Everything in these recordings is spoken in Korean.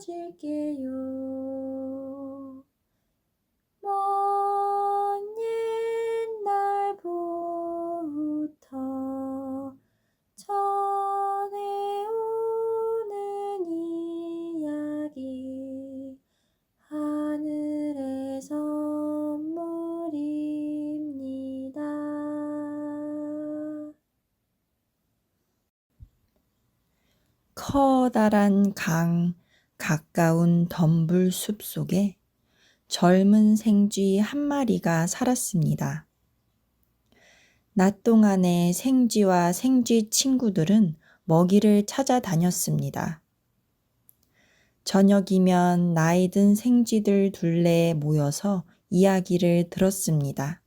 찾을게요. 먼 옛날부터 전해오는 이야기 하늘의 선물입니다. 커다란 강 가까운 덤불 숲 속에 젊은 생쥐 한 마리가 살았습니다. 낮 동안에 생쥐와 생쥐 친구들은 먹이를 찾아다녔습니다. 저녁이면 나이 든 생쥐들 둘레에 모여서 이야기를 들었습니다.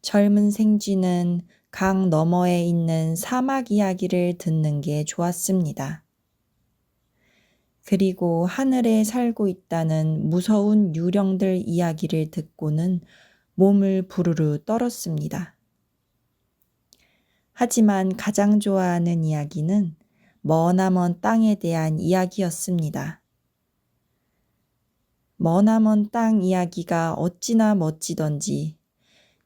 젊은 생쥐는 강 너머에 있는 사막 이야기를 듣는 게 좋았습니다. 그리고 하늘에 살고 있다는 무서운 유령들 이야기를 듣고는 몸을 부르르 떨었습니다. 하지만 가장 좋아하는 이야기는 머나먼 땅에 대한 이야기였습니다. 머나먼 땅 이야기가 어찌나 멋지던지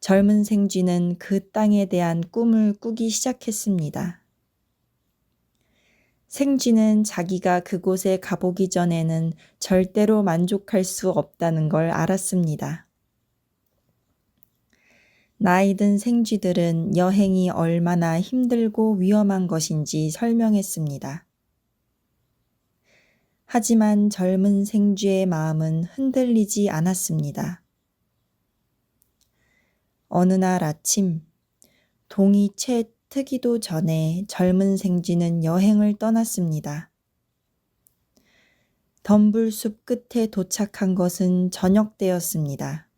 젊은 생쥐는 그 땅에 대한 꿈을 꾸기 시작했습니다. 생쥐는 자기가 그곳에 가보기 전에는 절대로 만족할 수 없다는 걸 알았습니다. 나이 든 생쥐들은 여행이 얼마나 힘들고 위험한 것인지 설명했습니다. 하지만 젊은 생쥐의 마음은 흔들리지 않았습니다. 어느 날 아침, 동이 채 트기도 전에 젊은 생쥐는 여행을 떠났습니다. 덤불숲 끝에 도착한 것은 저녁 때였습니다.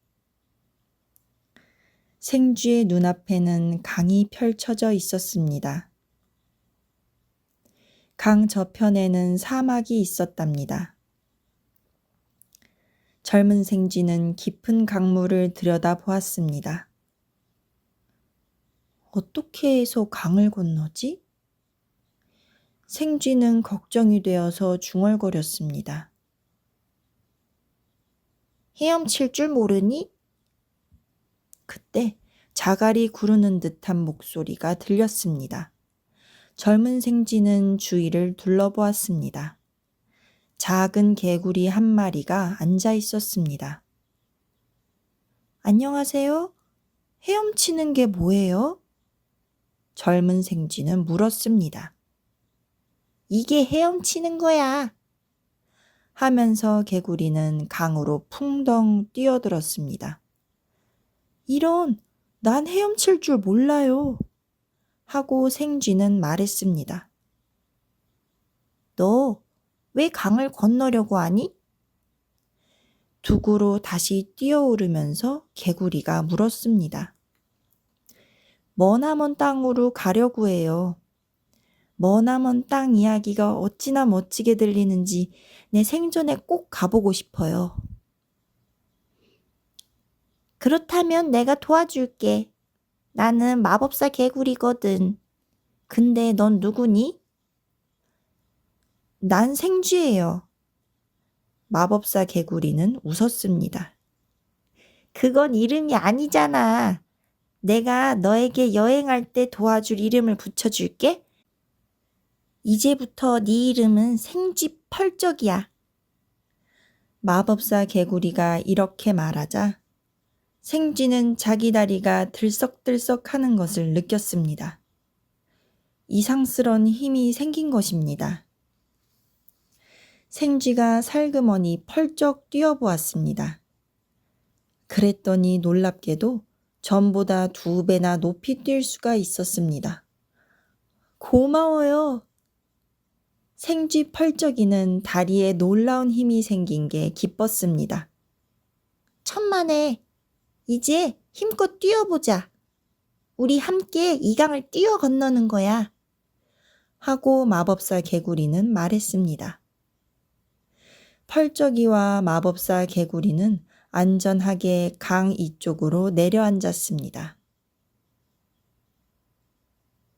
생쥐의 눈앞에는 강이 펼쳐져 있었습니다. 강 저편에는 사막이 있었답니다. 젊은 생쥐는 깊은 강물을 들여다보았습니다. 어떻게 해서 강을 건너지? 생쥐는 걱정이 되어서 중얼거렸습니다. 헤엄칠 줄 모르니? 그때 자갈이 구르는 듯한 목소리가 들렸습니다. 젊은 생쥐는 주위를 둘러보았습니다. 작은 개구리 한 마리가 앉아 있었습니다. 안녕하세요? 헤엄치는 게 뭐예요? 젊은 생쥐는 물었습니다. 이게 헤엄치는 거야. 하면서 개구리는 강으로 풍덩 뛰어들었습니다. 이런, 난 헤엄칠 줄 몰라요. 하고 생쥐는 말했습니다. 너 왜 강을 건너려고 하니? 둑으로 다시 뛰어오르면서 개구리가 물었습니다. 머나먼 땅으로 가려고 해요. 머나먼 땅 이야기가 어찌나 멋지게 들리는지 내 생전에 꼭 가보고 싶어요. 그렇다면 내가 도와줄게. 나는 마법사 개구리거든. 근데 넌 누구니? 난 생쥐예요. 마법사 개구리는 웃었습니다. 그건 이름이 아니잖아. 내가 너에게 여행할 때 도와줄 이름을 붙여줄게. 이제부터 네 이름은 생쥐펄쩍이야. 마법사 개구리가 이렇게 말하자 생쥐는 자기 다리가 들썩들썩 하는 것을 느꼈습니다. 이상스런 힘이 생긴 것입니다. 생쥐가 살그머니 펄쩍 뛰어보았습니다. 그랬더니 놀랍게도 전보다 2배나 높이 뛸 수가 있었습니다. 고마워요. 생쥐 펄쩍이는 다리에 놀라운 힘이 생긴 게 기뻤습니다. 천만에, 이제 힘껏 뛰어보자. 우리 함께 이 강을 뛰어 건너는 거야. 하고 마법사 개구리는 말했습니다. 펄쩍이와 마법사 개구리는 안전하게 강 이쪽으로 내려앉았습니다.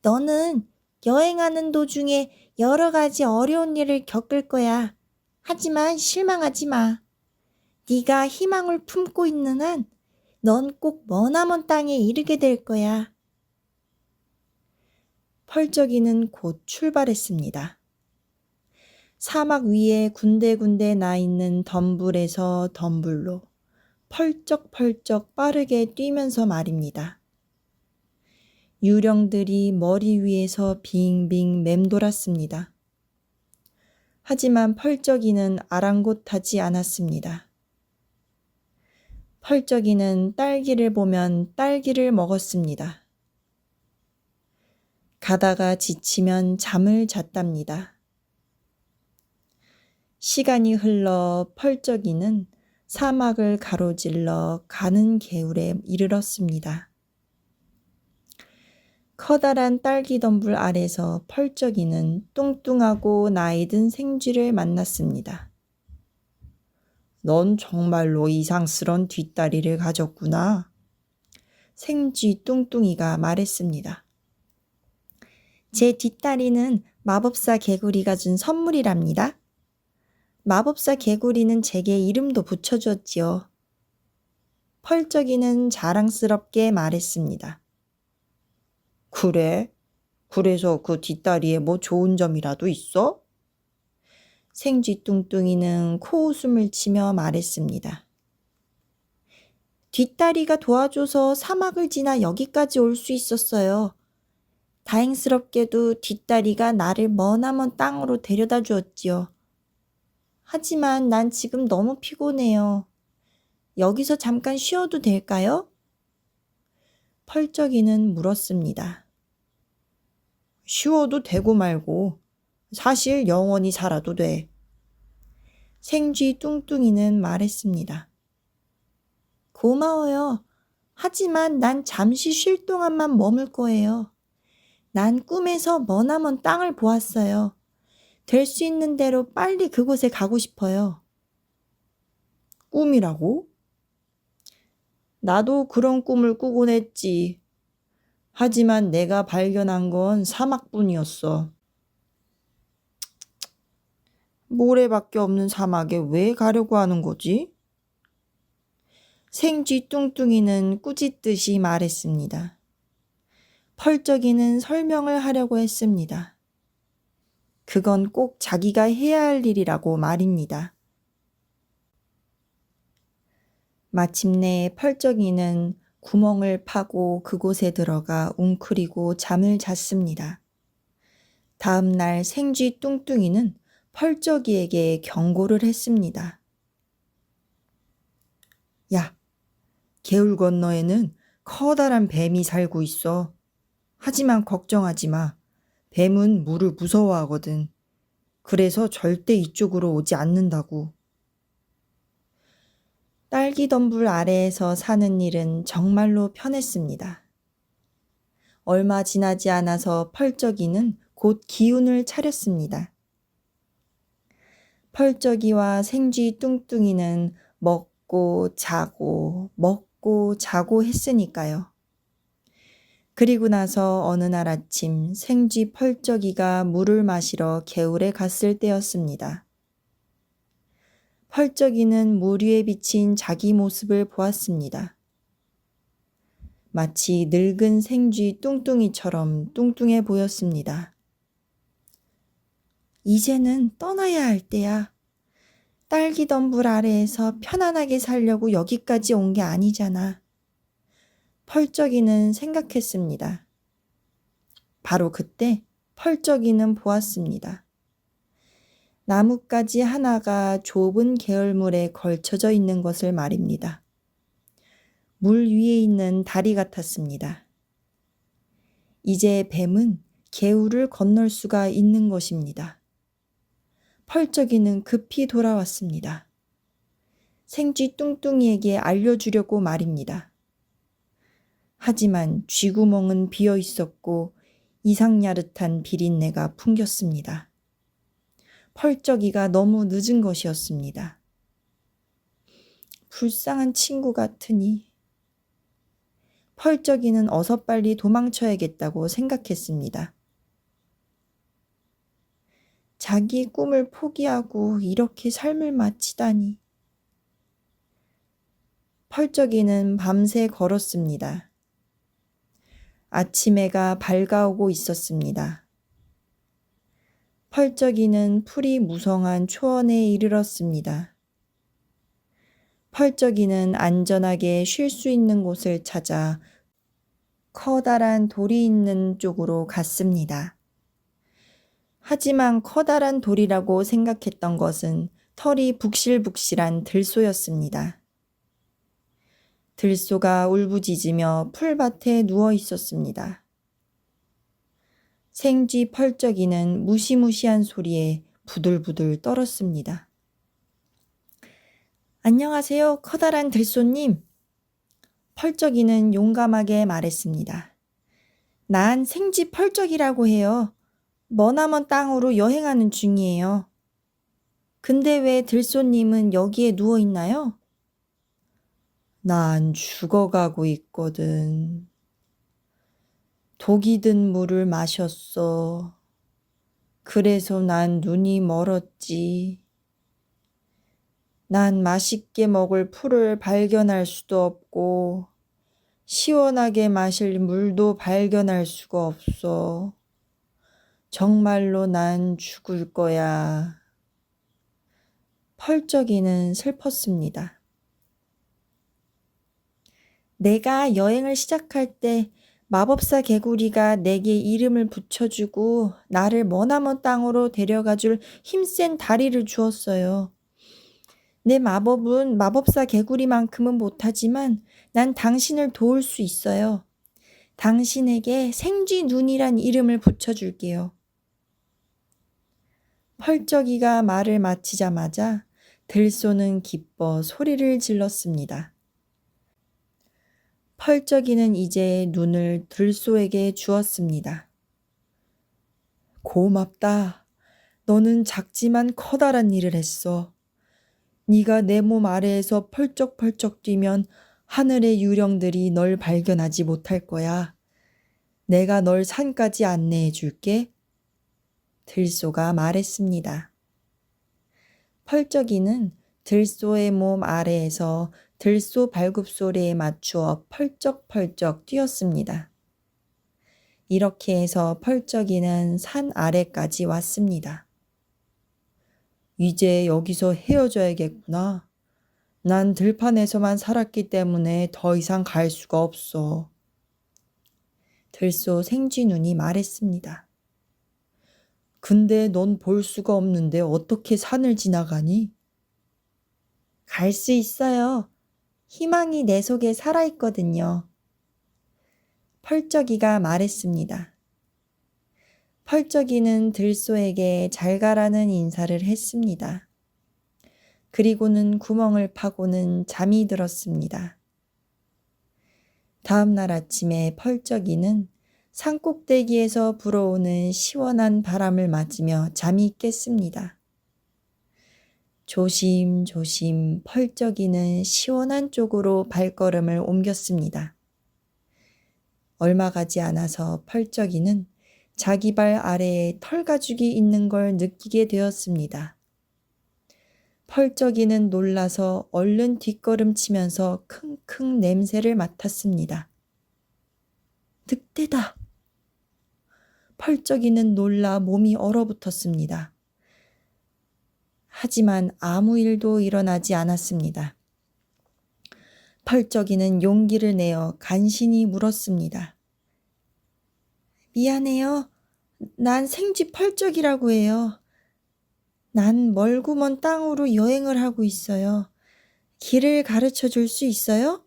너는 여행하는 도중에 여러 가지 어려운 일을 겪을 거야. 하지만 실망하지 마. 네가 희망을 품고 있는 한 넌 꼭 머나먼 땅에 이르게 될 거야. 펄쩍이는 곧 출발했습니다. 사막 위에 군데군데 나 있는 덤불에서 덤불로 펄쩍펄쩍 빠르게 뛰면서 말입니다. 유령들이 머리 위에서 빙빙 맴돌았습니다. 하지만 펄쩍이는 아랑곳하지 않았습니다. 펄쩍이는 딸기를 보면 딸기를 먹었습니다. 가다가 지치면 잠을 잤답니다. 시간이 흘러 펄쩍이는 사막을 가로질러 가는 개울에 이르렀습니다. 커다란 딸기 덤불 아래서 펄쩍이는 뚱뚱하고 나이든 생쥐를 만났습니다. 넌 정말로 이상스런 뒷다리를 가졌구나. 생쥐 뚱뚱이가 말했습니다. 제 뒷다리는 마법사 개구리가 준 선물이랍니다. 마법사 개구리는 제게 이름도 붙여주었지요. 펄쩍이는 자랑스럽게 말했습니다. 그래? 그래서 그 뒷다리에 뭐 좋은 점이라도 있어? 생쥐 뚱뚱이는 코웃음을 치며 말했습니다. 뒷다리가 도와줘서 사막을 지나 여기까지 올 수 있었어요. 다행스럽게도 뒷다리가 나를 머나먼 땅으로 데려다 주었지요. 하지만 난 지금 너무 피곤해요. 여기서 잠깐 쉬어도 될까요? 펄쩍이는 물었습니다. 쉬어도 되고 말고 사실 영원히 살아도 돼. 생쥐 뚱뚱이는 말했습니다. 고마워요. 하지만 난 잠시 쉴 동안만 머물 거예요. 난 꿈에서 머나먼 땅을 보았어요. 될 수 있는 대로 빨리 그곳에 가고 싶어요. 꿈이라고? 나도 그런 꿈을 꾸곤 했지. 하지만 내가 발견한 건 사막뿐이었어. 모래밖에 없는 사막에 왜 가려고 하는 거지? 생쥐 뚱뚱이는 꾸짖듯이 말했습니다. 펄쩍이는 설명을 하려고 했습니다. 그건 꼭 자기가 해야 할 일이라고 말입니다. 마침내 펄쩍이는 구멍을 파고 그곳에 들어가 웅크리고 잠을 잤습니다. 다음 날 생쥐 뚱뚱이는 펄쩍이에게 경고를 했습니다. 야, 개울 건너에는 커다란 뱀이 살고 있어. 하지만 걱정하지 마. 뱀은 물을 무서워하거든. 그래서 절대 이쪽으로 오지 않는다고. 딸기 덤불 아래에서 사는 일은 정말로 편했습니다. 얼마 지나지 않아서 펄쩍이는 곧 기운을 차렸습니다. 펄쩍이와 생쥐 뚱뚱이는 먹고 자고 했으니까요. 그리고 나서 어느 날 아침 생쥐 펄쩍이가 물을 마시러 개울에 갔을 때였습니다. 펄쩍이는 물 위에 비친 자기 모습을 보았습니다. 마치 늙은 생쥐 뚱뚱이처럼 뚱뚱해 보였습니다. 이제는 떠나야 할 때야. 딸기 덤불 아래에서 편안하게 살려고 여기까지 온 게 아니잖아. 펄쩍이는 생각했습니다. 바로 그때 펄쩍이는 보았습니다. 나뭇가지 하나가 좁은 개울물에 걸쳐져 있는 것을 말입니다. 물 위에 있는 다리 같았습니다. 이제 뱀은 개울을 건널 수가 있는 것입니다. 펄쩍이는 급히 돌아왔습니다. 생쥐 뚱뚱이에게 알려주려고 말입니다. 하지만 쥐구멍은 비어 있었고 이상야릇한 비린내가 풍겼습니다. 펄쩍이가 너무 늦은 것이었습니다. 불쌍한 친구 같으니. 펄쩍이는 어서 빨리 도망쳐야겠다고 생각했습니다. 자기의 꿈을 포기하고 이렇게 삶을 마치다니. 펄쩍이는 밤새 걸었습니다. 아침 해가 밝아오고 있었습니다. 펄쩍이는 풀이 무성한 초원에 이르렀습니다. 펄쩍이는 안전하게 쉴 수 있는 곳을 찾아 커다란 돌이 있는 쪽으로 갔습니다. 하지만 커다란 돌이라고 생각했던 것은 털이 북실북실한 들소였습니다. 들소가 울부짖으며 풀밭에 누워 있었습니다. 생쥐 펄쩍이는 무시무시한 소리에 부들부들 떨었습니다. 안녕하세요, 커다란 들소님. 펄쩍이는 용감하게 말했습니다. 난 생쥐 펄쩍이라고 해요. 머나먼 땅으로 여행하는 중이에요. 근데 왜 들소님은 여기에 누워 있나요? 난 죽어가고 있거든. 독이 든 물을 마셨어. 그래서 난 눈이 멀었지. 난 맛있게 먹을 풀을 발견할 수도 없고 시원하게 마실 물도 발견할 수가 없어. 정말로 난 죽을 거야. 펄쩍이는 슬펐습니다. 내가 여행을 시작할 때 마법사 개구리가 내게 이름을 붙여주고 나를 머나먼 땅으로 데려가줄 힘센 다리를 주었어요. 내 마법은 마법사 개구리만큼은 못하지만 난 당신을 도울 수 있어요. 당신에게 생쥐 눈이란 이름을 붙여줄게요. 펄쩍이가 말을 마치자마자 들소는 기뻐 소리를 질렀습니다. 펄쩍이는 이제 눈을 들소에게 주었습니다. 고맙다. 너는 작지만 커다란 일을 했어. 네가 내 몸 아래에서 펄쩍펄쩍 뛰면 하늘의 유령들이 널 발견하지 못할 거야. 내가 널 산까지 안내해 줄게. 들소가 말했습니다. 펄쩍이는 들소의 몸 아래에서 들소 발굽소리에 맞추어 펄쩍펄쩍 뛰었습니다. 이렇게 해서 펄쩍이는 산 아래까지 왔습니다. 이제 여기서 헤어져야겠구나. 난 들판에서만 살았기 때문에 더 이상 갈 수가 없어. 들소 생쥐눈이 말했습니다. 근데 넌 볼 수가 없는데 어떻게 산을 지나가니? 갈 수 있어요. 희망이 내 속에 살아있거든요. 펄쩍이가 말했습니다. 펄쩍이는 들소에게 잘 가라는 인사를 했습니다. 그리고는 구멍을 파고는 잠이 들었습니다. 다음 날 아침에 펄쩍이는 산꼭대기에서 불어오는 시원한 바람을 맞으며 잠이 깼습니다. 조심조심 펄쩍이는 시원한 쪽으로 발걸음을 옮겼습니다. 얼마 가지 않아서 펄쩍이는 자기 발 아래에 털가죽이 있는 걸 느끼게 되었습니다. 펄쩍이는 놀라서 얼른 뒷걸음치면서 킁킁 냄새를 맡았습니다. 늑대다! 펄쩍이는 놀라 몸이 얼어붙었습니다. 하지만 아무 일도 일어나지 않았습니다. 펄쩍이는 용기를 내어 간신히 물었습니다. 미안해요. 난 생쥐 펄쩍이라고 해요. 난 멀고 먼 땅으로 여행을 하고 있어요. 길을 가르쳐 줄 수 있어요?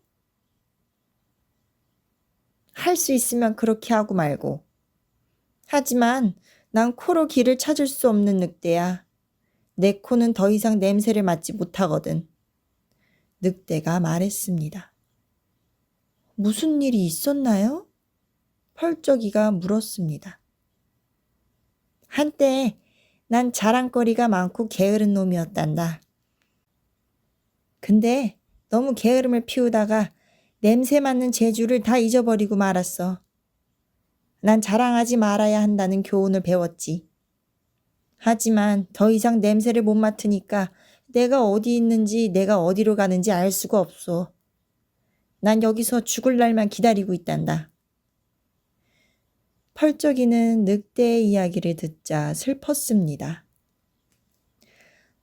할 수 있으면 그렇게 하고 말고. 하지만 난 코로 길을 찾을 수 없는 늑대야. 내 코는 더 이상 냄새를 맡지 못하거든. 늑대가 말했습니다. 무슨 일이 있었나요? 펄쩍이가 물었습니다. 한때 난 자랑거리가 많고 게으른 놈이었단다. 근데 너무 게으름을 피우다가 냄새 맡는 재주를 다 잊어버리고 말았어. 난 자랑하지 말아야 한다는 교훈을 배웠지. 하지만 더 이상 냄새를 못 맡으니까 내가 어디 있는지 내가 어디로 가는지 알 수가 없어. 난 여기서 죽을 날만 기다리고 있단다. 펄쩍이는 늑대의 이야기를 듣자 슬펐습니다.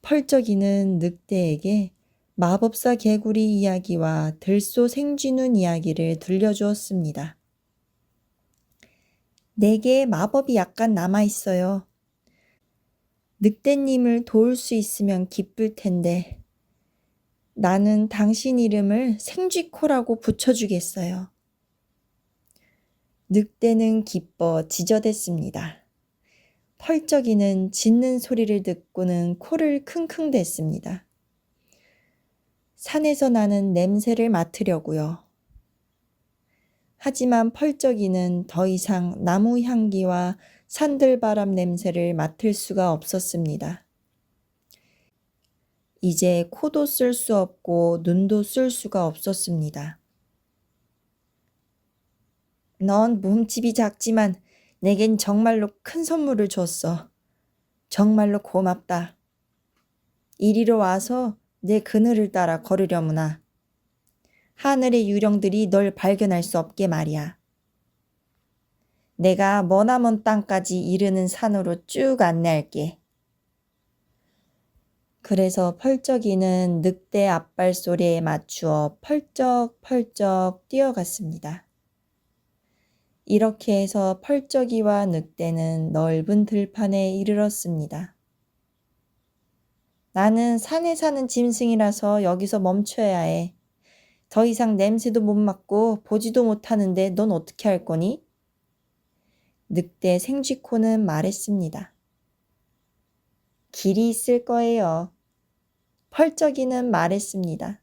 펄쩍이는 늑대에게 마법사 개구리 이야기와 들소 생쥐눈 이야기를 들려주었습니다. 내게 마법이 약간 남아있어요. 늑대님을 도울 수 있으면 기쁠 텐데 나는 당신 이름을 생쥐코라고 붙여주겠어요. 늑대는 기뻐 지저댔습니다. 펄쩍이는 짖는 소리를 듣고는 코를 킁킁댔습니다. 산에서 나는 냄새를 맡으려고요. 하지만 펄쩍이는 더 이상 나무 향기와 산들바람 냄새를 맡을 수가 없었습니다. 이제 코도 쓸 수 없고 눈도 쓸 수가 없었습니다. 넌 몸집이 작지만 내겐 정말로 큰 선물을 줬어. 정말로 고맙다. 이리로 와서 내 그늘을 따라 걸으려무나. 하늘의 유령들이 널 발견할 수 없게 말이야. 내가 머나먼 땅까지 이르는 산으로 쭉 안내할게. 그래서 펄쩍이는 늑대 앞발 소리에 맞추어 펄쩍펄쩍 뛰어갔습니다. 이렇게 해서 펄쩍이와 늑대는 넓은 들판에 이르렀습니다. 나는 산에 사는 짐승이라서 여기서 멈춰야 해. 더 이상 냄새도 못 맡고 보지도 못하는데 넌 어떻게 할 거니? 늑대 생쥐코는 말했습니다. 길이 있을 거예요. 펄쩍이는 말했습니다.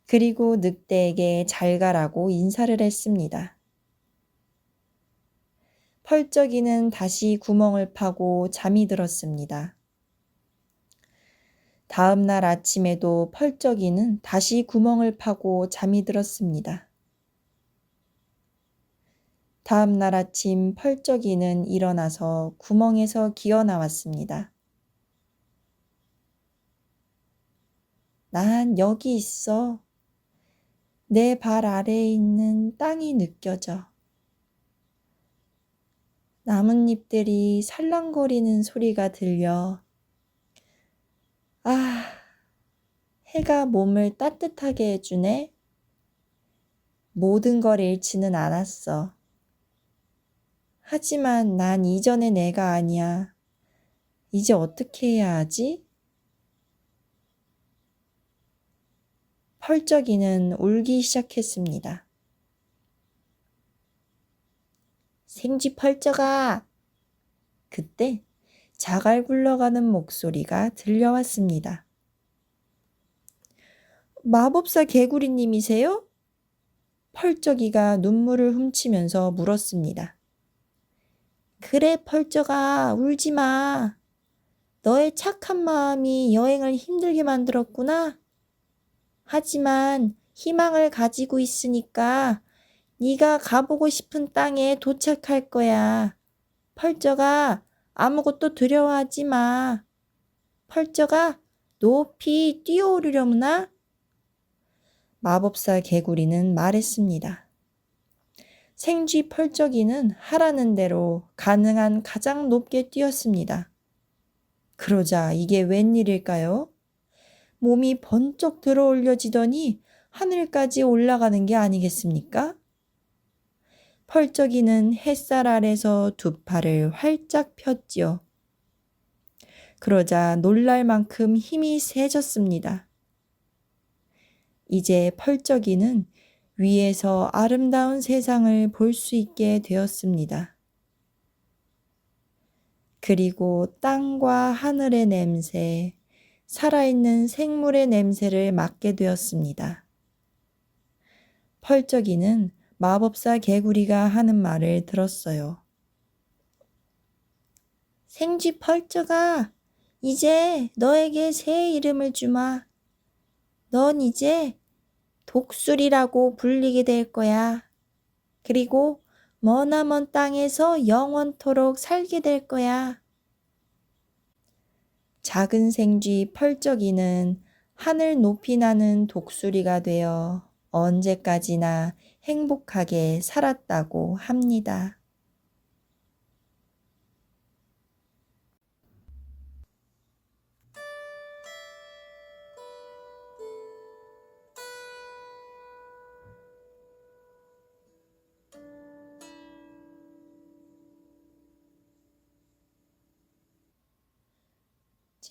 그리고 늑대에게 잘 가라고 인사를 했습니다. 펄쩍이는 다시 구멍을 파고 잠이 들었습니다. 다음 날 아침에도 펄쩍이는 다시 구멍을 파고 잠이 들었습니다. 다음 날 아침 펄쩍이는 일어나서 구멍에서 기어 나왔습니다. 난 여기 있어. 내 발 아래에 있는 땅이 느껴져. 나뭇잎들이 살랑거리는 소리가 들려. 아, 해가 몸을 따뜻하게 해주네. 모든 걸 잃지는 않았어. 하지만 난 이전의 내가 아니야. 이제 어떻게 해야 하지? 펄쩍이는 울기 시작했습니다. 생쥐 펄쩍아! 그때 자갈 굴러가는 목소리가 들려왔습니다. 마법사 개구리님이세요? 펄쩍이가 눈물을 훔치면서 물었습니다. 그래 펄쩍아, 울지 마. 너의 착한 마음이 여행을 힘들게 만들었구나. 하지만 희망을 가지고 있으니까 네가 가보고 싶은 땅에 도착할 거야. 펄쩍아, 아무것도 두려워하지 마. 펄쩍아, 높이 뛰어오르려무나? 마법사 개구리는 말했습니다. 생쥐 펄쩍이는 하라는 대로 가능한 가장 높게 뛰었습니다. 그러자 이게 웬일일까요? 몸이 번쩍 들어 올려지더니 하늘까지 올라가는 게 아니겠습니까? 펄쩍이는 햇살 아래서 두 팔을 활짝 폈지요. 그러자 놀랄 만큼 힘이 세졌습니다. 이제 펄쩍이는 위에서 아름다운 세상을 볼 수 있게 되었습니다. 그리고 땅과 하늘의 냄새, 살아있는 생물의 냄새를 맡게 되었습니다. 펄쩍이는 마법사 개구리가 하는 말을 들었어요. 생쥐 펄쩍아, 이제 너에게 새 이름을 주마. 넌 이제 독수리라고 불리게 될 거야. 그리고 머나먼 땅에서 영원토록 살게 될 거야. 작은 생쥐 펄쩍이는 하늘 높이 나는 독수리가 되어 언제까지나 행복하게 살았다고 합니다.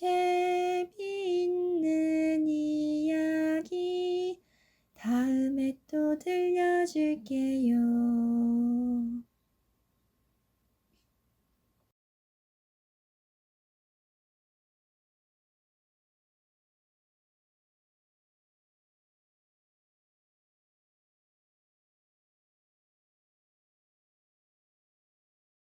재미있는 이야기 다음에 또 들려줄게요.